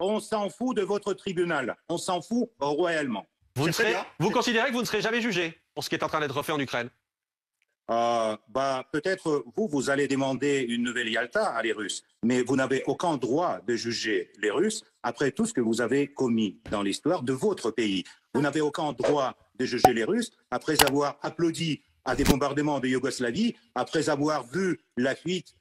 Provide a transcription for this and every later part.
on s'en fout de votre tribunal. On s'en fout royalement. Vous considérez que vous ne serez jamais jugé pour ce qui est en train d'être fait en Ukraine? Peut-être vous allez demander une nouvelle Yalta à les Russes, mais vous n'avez aucun droit de juger les Russes après tout ce que vous avez commis dans l'histoire de votre pays. Vous n'avez aucun droit de juger les Russes après avoir applaudi à des bombardements de Yougoslavie, après avoir vu la fuite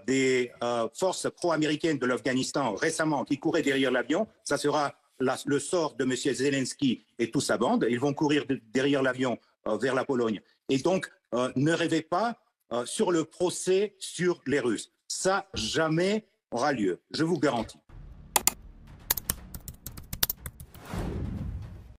des forces pro-américaines de l'Afghanistan récemment qui couraient derrière l'avion. Ça sera le sort de M. Zelensky et toute sa bande. Ils vont courir derrière l'avion vers la Pologne. Et donc, ne rêvez pas sur le procès sur les Russes. Ça, jamais aura lieu, je vous garantis.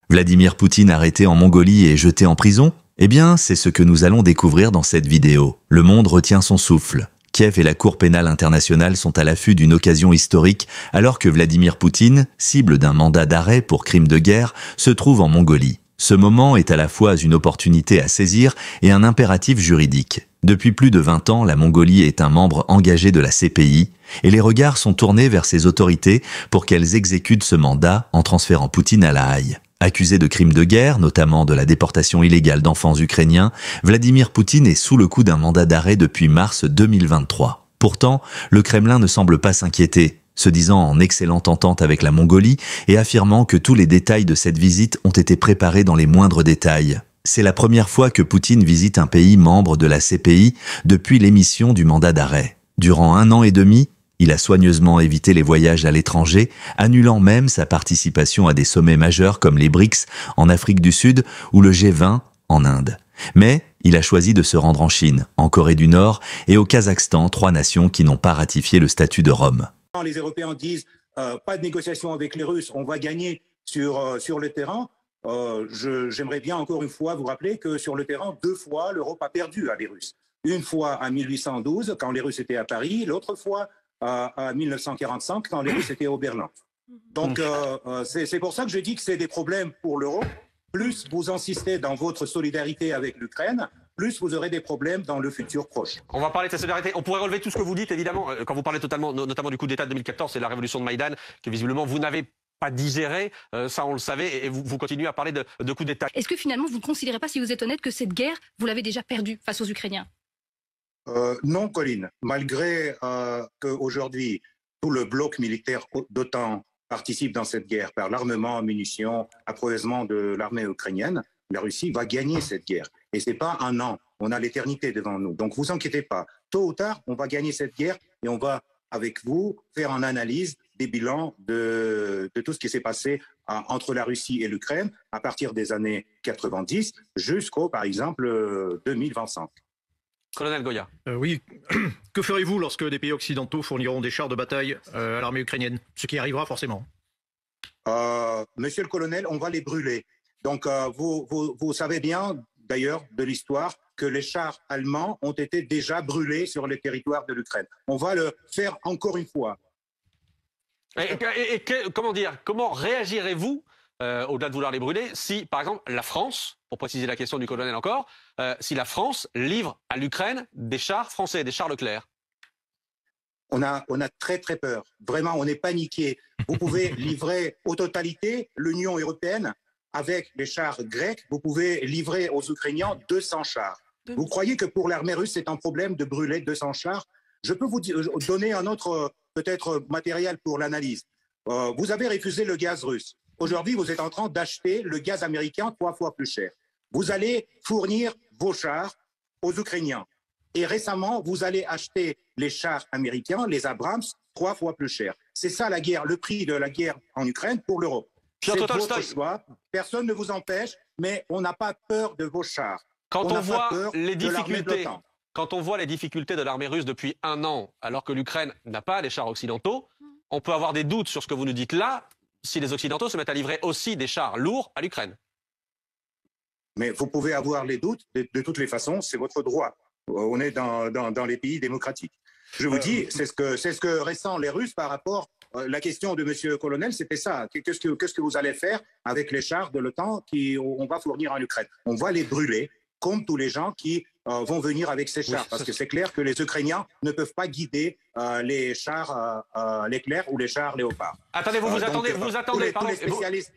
Vladimir Poutine arrêté en Mongolie et jeté en prison? Eh bien, c'est ce que nous allons découvrir dans cette vidéo. Le monde retient son souffle. Kiev et la Cour pénale internationale sont à l'affût d'une occasion historique alors que Vladimir Poutine, cible d'un mandat d'arrêt pour crime de guerre, se trouve en Mongolie. Ce moment est à la fois une opportunité à saisir et un impératif juridique. Depuis plus de 20 ans, la Mongolie est un membre engagé de la CPI et les regards sont tournés vers ses autorités pour qu'elles exécutent ce mandat en transférant Poutine à La Haye. Accusé de crimes de guerre, notamment de la déportation illégale d'enfants ukrainiens, Vladimir Poutine est sous le coup d'un mandat d'arrêt depuis mars 2023. Pourtant, le Kremlin ne semble pas s'inquiéter, se disant en excellente entente avec la Mongolie et affirmant que tous les détails de cette visite ont été préparés dans les moindres détails. C'est la première fois que Poutine visite un pays membre de la CPI depuis l'émission du mandat d'arrêt. Durant 1 an et demi, il a soigneusement évité les voyages à l'étranger, annulant même sa participation à des sommets majeurs comme les BRICS en Afrique du Sud ou le G20 en Inde. Mais il a choisi de se rendre en Chine, en Corée du Nord et au Kazakhstan, 3 nations qui n'ont pas ratifié le statut de Rome. Les Européens disent pas de négociation avec les Russes, on va gagner sur le terrain. J'aimerais bien encore une fois vous rappeler que sur le terrain, 2 fois, l'Europe a perdu à les Russes. Une fois en 1812, quand les Russes étaient à Paris, l'autre fois en 1945, quand les Russes étaient au Berlin. Donc, c'est pour ça que je dis que c'est des problèmes pour l'Europe. Plus vous insistez dans votre solidarité avec l'Ukraine, plus vous aurez des problèmes dans le futur proche. On va parler de cette solidarité. On pourrait relever tout ce que vous dites, évidemment, quand vous parlez notamment du coup d'État de 2014 et de la révolution de Maïdan, que visiblement vous n'avez pas digéré, ça on le savait, et vous continuez à parler de coup d'État. Est-ce que finalement vous ne considérez pas, si vous êtes honnête, que cette guerre, vous l'avez déjà perdue face aux Ukrainiens? Non, Colline. Malgré qu'aujourd'hui, tout le bloc militaire d'OTAN participe dans cette guerre par l'armement, munitions, approvisionnement de l'armée ukrainienne, la Russie va gagner cette guerre. Et ce n'est pas 1 an, on a l'éternité devant nous. Donc vous inquiétez pas, tôt ou tard, on va gagner cette guerre et on va, avec vous, faire une analyse des bilans de tout ce qui s'est passé entre la Russie et l'Ukraine à partir des années 90 jusqu'au, par exemple, 2025. Colonel Goya. Oui. Que ferez-vous lorsque des pays occidentaux fourniront des chars de bataille à l'armée ukrainienne? Ce qui arrivera forcément. Monsieur le colonel, on va les brûler. Donc, vous savez bien, d'ailleurs, de l'histoire, que les chars allemands ont été déjà brûlés sur le territoire de l'Ukraine. On va le faire encore une fois. Comment réagirez-vous, au-delà de vouloir les brûler, si, par exemple, la France, pour préciser la question du colonel encore, si la France livre à l'Ukraine des chars français, des chars Leclerc? On a très très peur. Vraiment, on est paniqué. Vous pouvez livrer aux totalités l'Union européenne avec les chars grecs. Vous pouvez livrer aux Ukrainiens 200 chars. Vous croyez que pour l'armée russe, c'est un problème de brûler 200 chars? Je peux vous donner un autre peut-être matériel pour l'analyse. Vous avez refusé le gaz russe. Aujourd'hui, vous êtes en train d'acheter le gaz américain 3 fois plus cher. Vous allez fournir vos chars aux Ukrainiens. Et récemment, vous allez acheter les chars américains, les Abrams, 3 fois plus cher. C'est ça la guerre, le prix de la guerre en Ukraine pour l'Europe. C'est votre choix. Personne ne vous empêche, mais on n'a pas peur de vos chars. Quand on voit les difficultés, quand on voit les difficultés de l'armée russe depuis 1 an, alors que l'Ukraine n'a pas les chars occidentaux, on peut avoir des doutes sur ce que vous nous dites là, si les Occidentaux se mettent à livrer aussi des chars lourds à l'Ukraine. Mais vous pouvez avoir les doutes, de toutes les façons, c'est votre droit. On est dans les pays démocratiques. Je vous dis, c'est ce que ressentent les Russes par rapport la question de Monsieur le Colonel, c'était ça. Qu'est-ce que vous allez faire avec les chars de l'OTAN qu'on va fournir en Ukraine? On va les brûler comme tous les gens qui vont venir avec ces chars. Parce que c'est clair que les Ukrainiens ne peuvent pas guider les chars Leclerc ou les chars Léopard. Attendez, vous attendez, tous les spécialistes...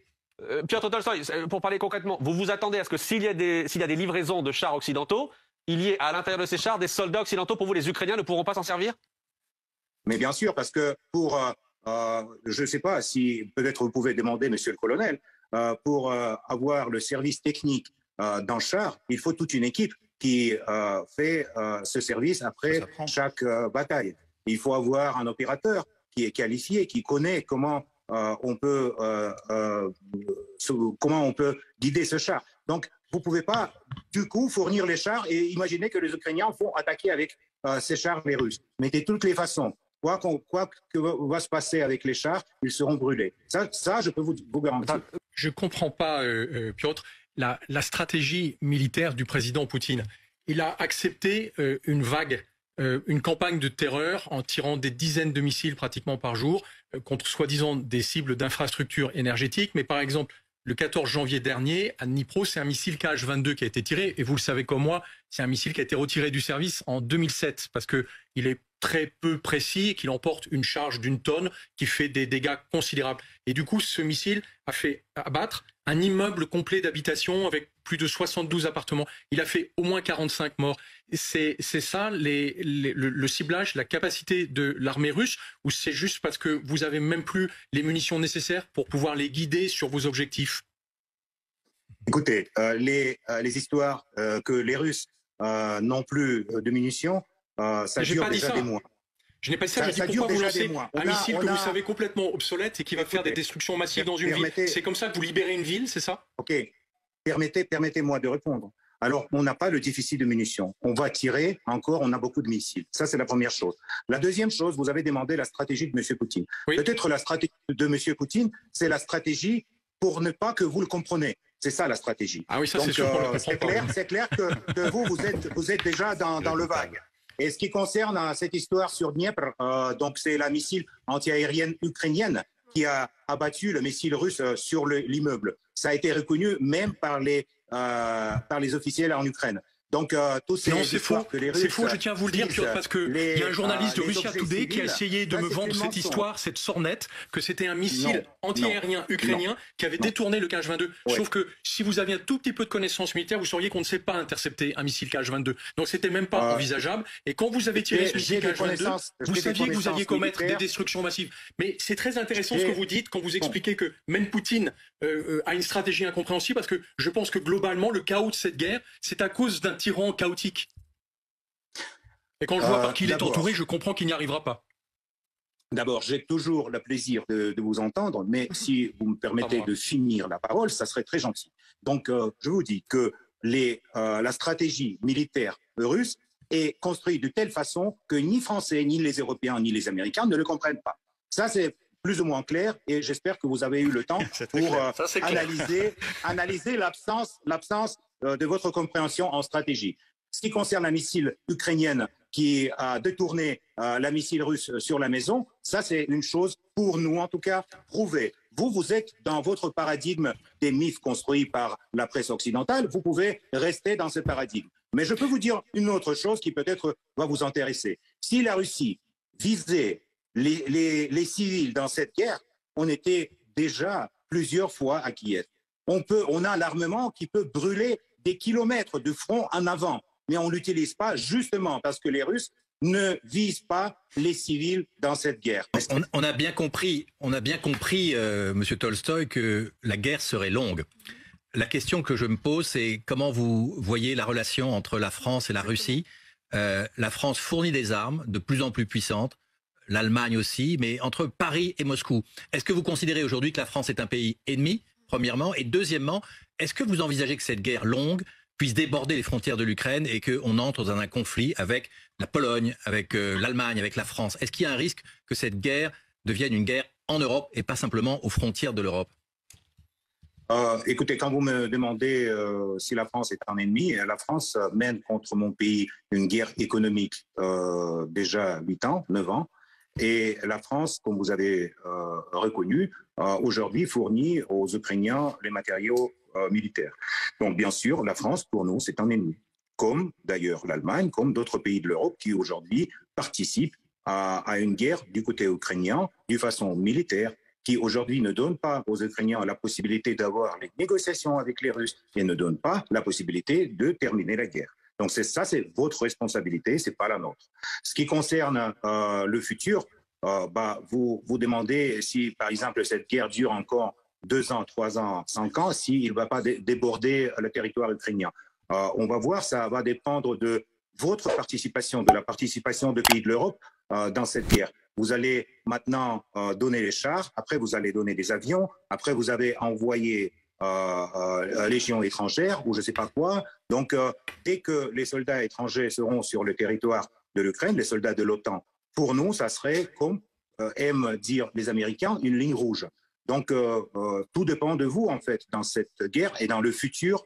Piotr Tolstoï, pour parler concrètement, vous attendez à ce que s'il y a des livraisons de chars occidentaux, il y ait à l'intérieur de ces chars des soldats occidentaux. Pour vous, les Ukrainiens ne pourront pas s'en servir? Mais bien sûr, parce que je ne sais pas si peut-être vous pouvez demander, monsieur le colonel, pour avoir le service technique d'un char, il faut toute une équipe qui fait ce service après chaque bataille. Il faut avoir un opérateur qui est qualifié, qui connaît comment on peut guider ce char. Donc, vous ne pouvez pas, du coup, fournir les chars et imaginer que les Ukrainiens vont attaquer avec ces chars les Russes. Mais de toutes les façons, quoi que va se passer avec les chars, ils seront brûlés. Ça je peux vous garantir. Je ne comprends pas, Piotr, la stratégie militaire du président Poutine. Il a accepté une vague, une campagne de terreur en tirant des dizaines de missiles pratiquement par jour contre soi-disant des cibles d'infrastructures énergétiques. Mais par exemple, le 14 janvier dernier, à Dnipro, c'est un missile Kh-22 qui a été tiré. Et vous le savez comme moi, c'est un missile qui a été retiré du service en 2007 parce qu'il est très peu précis et qu'il emporte une charge d'une tonne qui fait des dégâts considérables. Et du coup, ce missile a fait abattre un immeuble complet d'habitation avec plus de 72 appartements. Il a fait au moins 45 morts. C'est ça le ciblage, la capacité de l'armée russe, ou c'est juste parce que vous avez même plus les munitions nécessaires pour pouvoir les guider sur vos objectifs? Écoutez, les histoires que les Russes n'ont plus de munitions, ça dure déjà des mois. Je n'ai pas dit ça, je dis pourquoi vous lancez un missile que vous savez complètement obsolète et qui va faire des destructions massives dans une ville. C'est comme ça que vous libérez une ville, c'est ça? Ok, permettez-moi de répondre. Alors, on n'a pas le déficit de munitions. On va tirer encore, on a beaucoup de missiles. Ça, c'est la première chose. La deuxième chose, vous avez demandé la stratégie de M. Poutine. Oui. Peut-être la stratégie de M. Poutine, c'est la stratégie pour ne pas que vous le compreniez. C'est ça la stratégie. Ah oui, ça c'est sûr qu'on le comprend. C'est clair que vous êtes déjà dans le vague. Et ce qui concerne cette histoire sur Dniepr, donc c'est la missile antiaérienne ukrainienne qui a abattu le missile russe sur l'immeuble. Ça a été reconnu même par les officiels en Ukraine. Donc, tous ces c'est faux. C'est faux, je tiens à vous le dire, Piotr, parce qu'il y a un journaliste de Russia Today qui a essayé de me vendre cette histoire, cette sornette, que c'était un missile antiaérien ukrainien qui avait détourné le Kh-22. Ouais. Sauf que si vous aviez un tout petit peu de connaissances militaires, vous sauriez qu'on ne sait pas intercepter un missile Kh-22. Donc, c'était même pas envisageable. Et quand vous avez tiré ce missile Kh-22, vous saviez que vous alliez commettre des destructions massives. Mais c'est très intéressant ce que vous dites quand vous expliquez que même Poutine a une stratégie incompréhensible, parce que je pense que globalement, le chaos de cette guerre, c'est à cause d'un tyran chaotique. Et quand je vois par qui il est entouré, je comprends qu'il n'y arrivera pas. D'abord, j'ai toujours le plaisir de vous entendre, mais si vous me permettez de finir la parole, ça serait très gentil. Donc, je vous dis que la stratégie militaire russe est construite de telle façon que ni Français, ni les Européens, ni les Américains ne le comprennent pas. Ça, c'est plus ou moins clair, et j'espère que vous avez eu le temps pour analyser l'absence de votre compréhension en stratégie. Ce qui concerne la missile ukrainienne qui a détourné la missile russe sur la maison, ça c'est une chose, pour nous en tout cas, prouvée. Vous êtes dans votre paradigme des mythes construits par la presse occidentale, vous pouvez rester dans ce paradigme. Mais je peux vous dire une autre chose qui peut-être va vous intéresser. Si la Russie visait les civils dans cette guerre, on était déjà plusieurs fois à Kiev. On a l'armement qui peut brûler des kilomètres de front en avant, mais on ne l'utilise pas justement parce que les Russes ne visent pas les civils dans cette guerre. On a bien compris, Monsieur Tolstoï, que la guerre serait longue. La question que je me pose, c'est comment vous voyez la relation entre la France et la Russie. La France fournit des armes de plus en plus puissantes, l'Allemagne aussi, mais entre Paris et Moscou, est-ce que vous considérez aujourd'hui que la France est un pays ennemi, premièrement, et deuxièmement, est-ce que vous envisagez que cette guerre longue puisse déborder les frontières de l'Ukraine et qu'on entre dans un conflit avec la Pologne, avec l'Allemagne, avec la France? Est-ce qu'il y a un risque que cette guerre devienne une guerre en Europe et pas simplement aux frontières de l'Europe? Écoutez, quand vous me demandez si la France est un ennemi, la France mène contre mon pays une guerre économique déjà 8 ans, 9 ans. Et la France, comme vous avez reconnu, aujourd'hui fournit aux Ukrainiens les matériaux militaire. Donc bien sûr, la France, pour nous, c'est un ennemi. Comme d'ailleurs l'Allemagne, comme d'autres pays de l'Europe qui aujourd'hui participent à une guerre du côté ukrainien d'une façon militaire, qui aujourd'hui ne donne pas aux Ukrainiens la possibilité d'avoir les négociations avec les Russes et ne donne pas la possibilité de terminer la guerre. Donc c'est votre responsabilité, c'est pas la nôtre. Ce qui concerne le futur, vous demandez si, par exemple, cette guerre dure encore 2 ans, 3 ans, 5 ans, s'il ne va pas déborder le territoire ukrainien. On va voir, ça va dépendre de votre participation, de la participation des pays de l'Europe dans cette guerre. Vous allez maintenant donner les chars, après vous allez donner des avions, après vous avez envoyé légions étrangères ou je ne sais pas quoi. Donc, dès que les soldats étrangers seront sur le territoire de l'Ukraine, les soldats de l'OTAN, pour nous, ça serait, comme aiment dire les Américains, une ligne rouge. Donc, tout dépend de vous, en fait, dans cette guerre et dans le futur